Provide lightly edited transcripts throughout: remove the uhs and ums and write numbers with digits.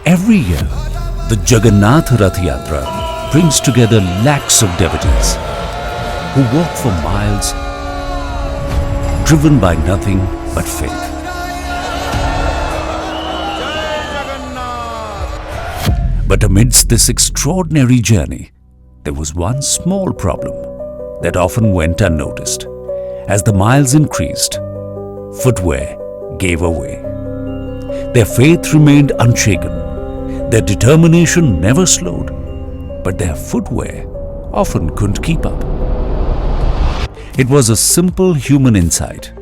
Every year, the Jagannath Rath Yatra brings together lakhs of devotees who walk for miles, driven by nothing but faith. But amidst this extraordinary journey, there was one small problem that often went unnoticed. As the miles increased, footwear gave away. Their faith remained unshaken. Their determination never slowed, but their footwear often couldn't keep up. It was a simple human insight,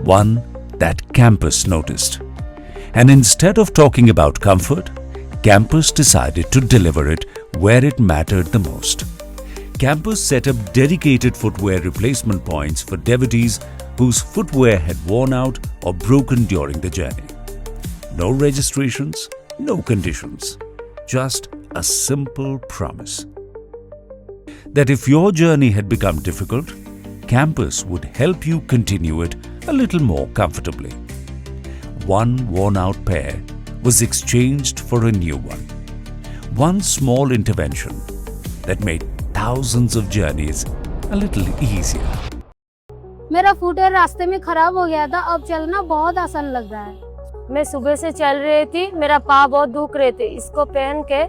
one that campus noticed. And instead of talking about comfort, campus decided to deliver it where it mattered the most. Campus set up dedicated footwear replacement points for devotees whose footwear had worn out or broken during the journey. No registrations, no conditions, just a simple promise that if your journey had become difficult, campus would help you continue it a little more comfortably. One worn-out pair was exchanged for a new one. One small intervention that made thousands of journeys a little easier. मेरा footwear रास्ते में खराब हो गया था, अब चलना बहुत आसान लग रहा है। मैं सुबह से चल रही थी, मेरा पाँव बहुत दुख रहे थे, इसको पहन के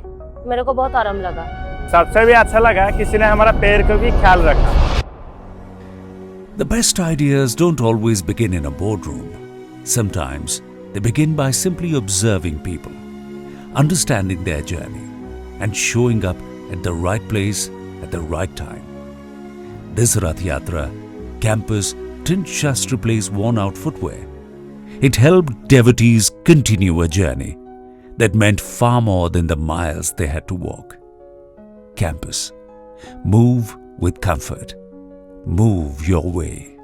मेरे को बहुत आराम लगा। सबसे भी अच्छा लगा किसी ने हमारा पैर को भी ख्याल रखा। The best ideas don't always begin in a boardroom. Sometimes they begin by simply observing people, understanding their journey, and showing up at the right place at the right time. This Rath Yatra campus didn't just replace worn-out footwear. It helped devotees continue a journey that meant far more than the miles they had to walk. Campus. Move with comfort. Move your way.